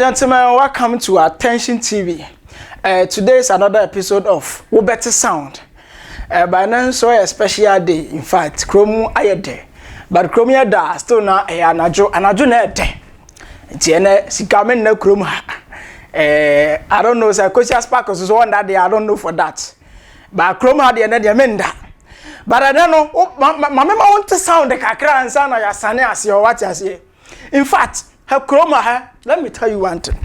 and gentlemen, welcome to Attention TV. Today is another episode of Wo Better Sound. By now, so a special day. In fact, Chromo ayede, but Chromo da still na anajo na de. Tiene sikamen na Chromo. I don't know. So Kosia Sparkles is one that day. I don't know for that. But Chromo had the energy menda. But I don't know. My mama want to sound the kakra and sana ya sane as your what you say. In fact. Chroma, let me tell you one thing.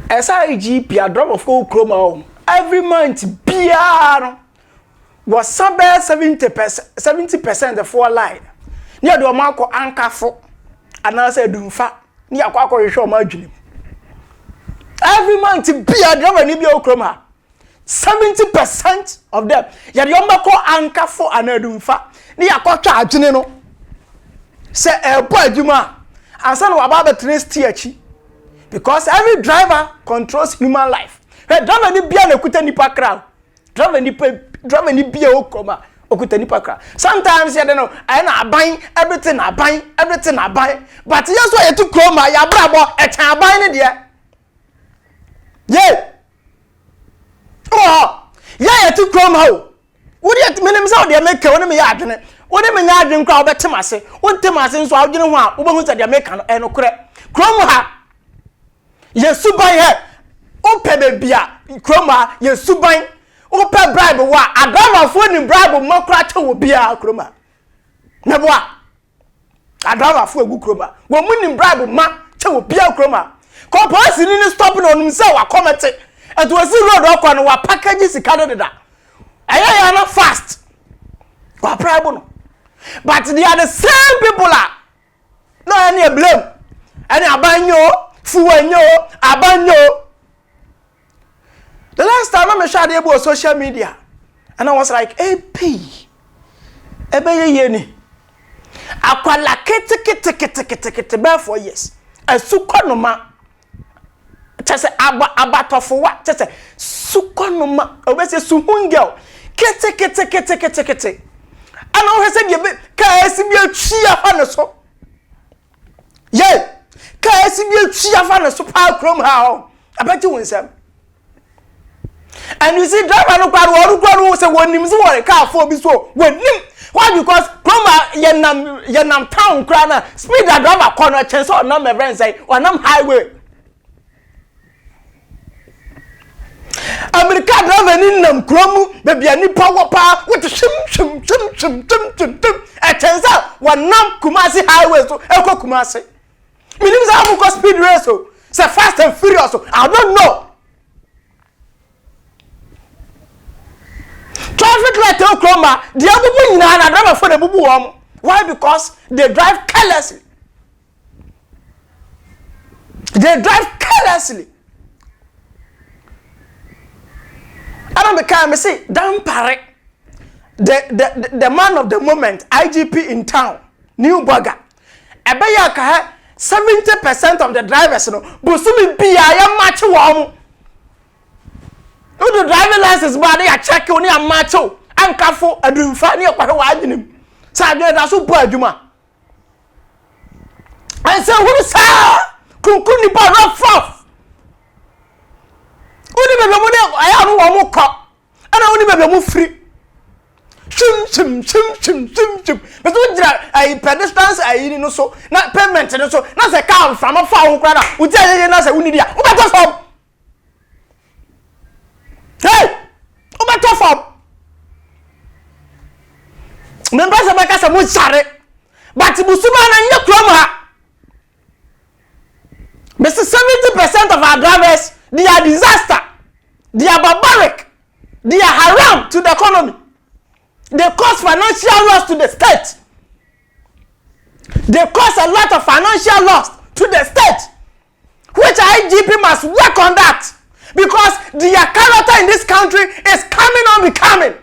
SIGP, a drop of gold chroma every month, PR was somewhere 70% the four line. Near the Marco Anchor for, and I said, do fat, near Quaco show margin. Every month, PR drop and Nibio chroma 70% of them. Yadiomaco Anchor for and do fat, near Quacha Geneno. Say, boy, Juma. And son of about the because every driver controls human life. Hey, driver ni bia na kuta nipa crowd. Driver ni bia okoma okuta nipa crowd. Sometimes you don't know, I na buy everything I buy. But yes why you to chroma ya brabo e chan buy ni dia. Yeah. Oh, yeah you to chroma ho. Wo dey menim say wo dey make woni me ya adwene. Woni me nya adwen kwa obetemase wontemase nso adwene ho a wobehu se de make no enokre kromo ha yesuban he ope bia kromo ha yesuban ope bribe wa adama fo ni bribe makra che wo bia kromo na boa adama fo egu kromo wo mu ni bribe ma che wo bia kromo ko police ni stop na onum se wa comment and was road okwa no wa package sika do da aya na fast wa bribe no. But they are the same people no any blame. Any abanyo, fuwenyo, abanyo. The last time I shared about social media, and I was like, hey, ebe yeni. Akwala kete be for years. Sukonoma. Chese abatofuwa. Chese sukonoma. Obese suhungel. Kete. And I said, you can't see me a chia fan so. Yeah, can't see me a chia fan so. Power chrome how I bet you win some. And you see, driver no crowd say when him so a car for this so when him. Why? Because chroma yenam town crana speed that driver corner chance or number friends say or num highway. America driver in them chromu baby ani power with shim a chance one nam Kumasi highway so eko Kumasi meaning say am speed race so say fast and furious so I don't know traffic light o chroma the abubu nyina na driver for the bubu wom why because they drive carelessly I don't become say damn pare the man of the moment IGP in town new burger ebeya ka 70% of the drivers no busumi bia ya match wo the driving license body ya check oni am match o ankafo adumfa ne okwa wa adwenem sa adwe da so bu adwuma and say who sa kunkuni ba no fof Uni bebe mu ne aya no wo mu ko ana uni bebe mu free chim but we dira ai pedestrians ai ni no so na payment no so na se car from fa ho kra na uti aye na se uni dia u beto form hey u beto form members of Bakasa mu chare but busuma na nye krom ha but 70% of our drivers they are disaster. They are barbaric. They are haram to the economy. They cause financial loss to the state. They cause a lot of financial loss to the state. Which IGP must work on that. Because their character in this country is coming on becoming.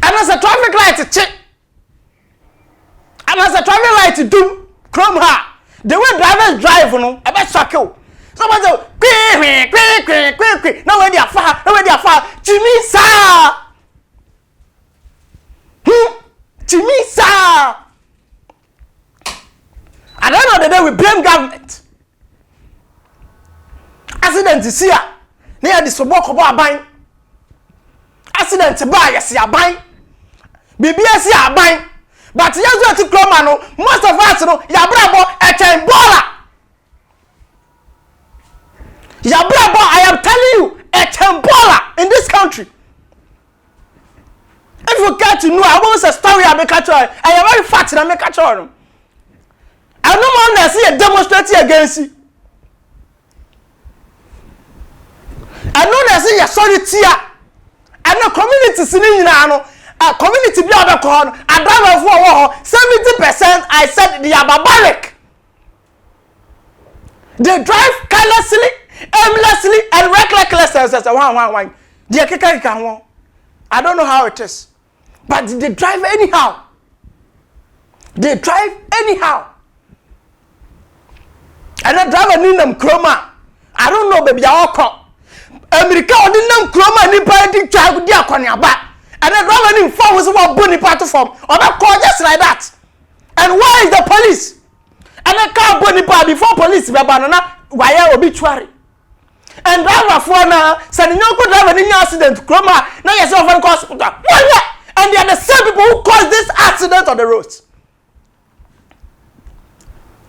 And as a traffic light to check. And as a traffic light to do, chrome her. The way drivers drive, you know, I bet shock you. Someone say, quick. Now when they are far, Jimmy, sir. Jimmy, sir. At the end of the day, we blame government. Accident is here. Near the Soboko buying. Accident to buy, yes, you're buying. BBS, you're buying. But yes, you have to come, most of us know, you're bravo, a chambola. You're bravo, I am telling you, a chambola in this country. If you get to know, I want a story I make a choice. I am very fat and I make a choice. I no man see a demonstrating against you. I know they say you're sorry tia. And the community sitting a community be able to a driver for 70% I said they are barbaric. They drive carelessly, aimlessly, and recklessly. I don't know how it is. But they drive anyhow. They drive anyhow. And the driver need them chroma. I don't know, baby. I call America didn't them chroma ni party drive with their corner back. And the driver need form was about bunny platform. Or not call just like that. And where is the police? And the car bunny part before police be banana wire obituary. And driver for now sending no good driver in accident chroma. Now yourself and hospital. And they are the same people who caused this accident on the roads.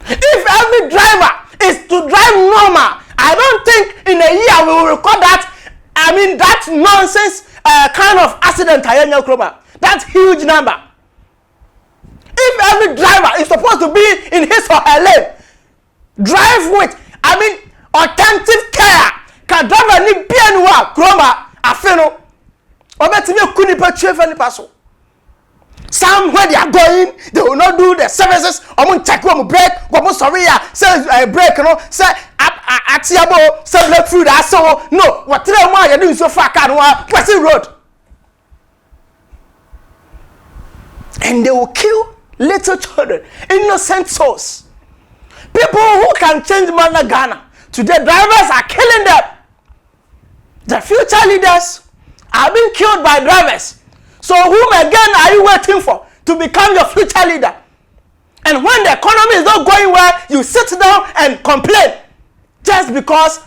If every driver is to drive normal, I don't think in a year we will record that. I mean that nonsense kind of accident. That huge number. If every driver is supposed to be in his or her lane, drive with, I mean, authentic care. Can driver need be anywhere, chroma, afeno. Somewhere they are going, they will not do the services. I'm going to check one break. I'm sorry, say break, you know, say atiabo, say let through that. So no, what you're doing so far can't pressing road. And they will kill little children, innocent souls. People who can change Mana Ghana. Today, drivers are killing them. The future leaders are being killed by drivers. So whom again are you waiting for to become your future leader? And when the economy is not going well, you sit down and complain. Just because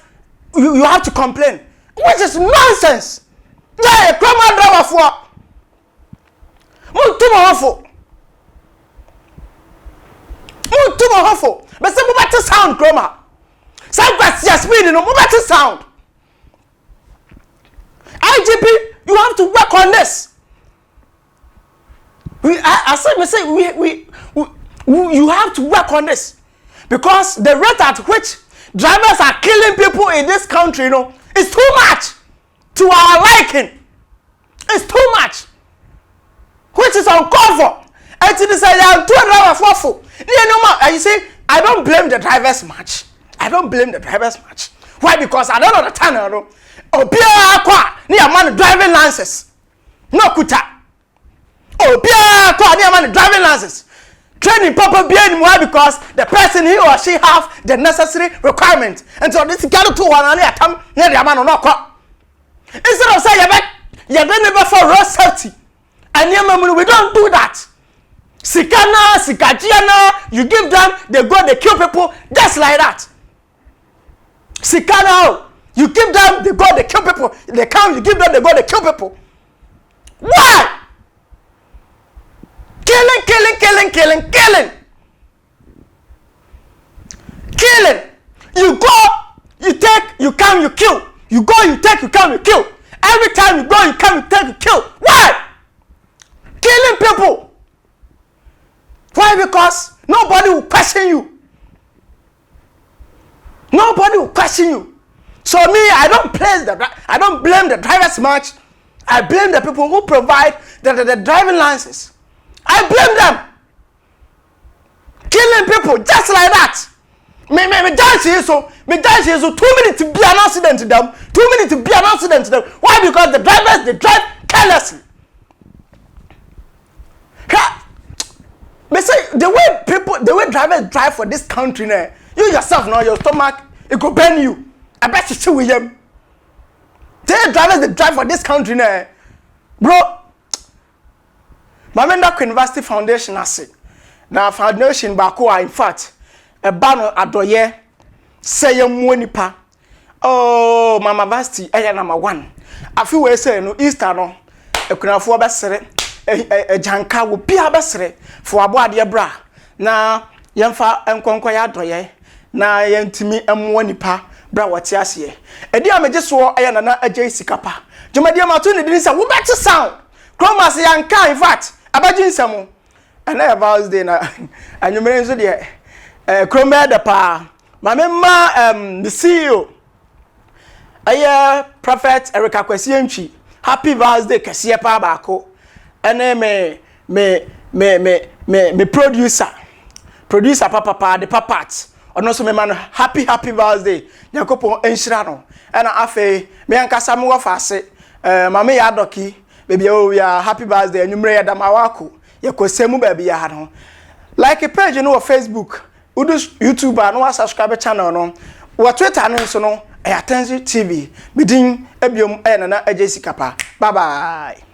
you have to complain. Which is nonsense. Yeah, come on, driver for. But some better sound, Chroma. Some questions speed, no better sound. IGP, you have to work on this. You have to work on this. Because the rate at which drivers are killing people in this country, you know, is too much to our liking. It's too much. Which is uncalled for. And to say, I'm too driver for. And you see, I don't blame the drivers much. I don't blame the drivers much. Why? Because I don't understand, you know. Man driving licenses. No kuta. Man driving licenses. Training proper being why because the person he or she have the necessary requirement. And so this got to one and come near the man or not. Instead of saying you're never for road safety. And we don't do that. Sikana, Sikajiana, you give them, they go, they kill people, just like that. Sikana, you give them, they go, they kill people. They come, you give them, they go, they kill people. Why? Killing. You go, you take, you come, you kill. You go, you take, you come, you kill. Every time you go, you come, you take, you kill. Why? Killing people. Why? Because nobody will question you. Nobody will question you. So me, I don't blame the drivers much. I blame the people who provide the driving license. I blame them. Killing people just like that. Me dance here so 2 minutes to be an accident to them. 2 minutes to be an accident to them. Why? Because the drivers, they drive carelessly. They say the way drivers drive for this country now, you yourself know your stomach, it could burn you. I bet you see with them. The drivers they drive for this country now, bro. Mamenda University Foundation I say. Now foundation Bakoa, in fact, eba no adoye se yemu nipa oh mama basti eya number 1 afi we say no Easter no ekunafo obesere janka wo bia besere fo abo ade bra na yemfa enkonko ya adoye na yentimi emwo nipa bra wote ase edi ameje so eya nana agye sikapa jomadi amato ne din say wo beti sound Chromas yanka in fact abaji nsamo and I about day na anyumere nso de Chrome de pa mamema the CEO Prophet Erica Kwesi Antwi happy birthday kese pa baako ene me producer papa the papat ono so me man happy birthday yakopon enhira no ena afi me ankasa me wo faase mama ya doki baby oh ya happy birthday anyumre ya damawako yakosemu baby ya no like a page no Facebook udu YouTube no subscribe channel no wa Twitter no so no Tvgh bidin ebiom nana agye sikapa bye bye.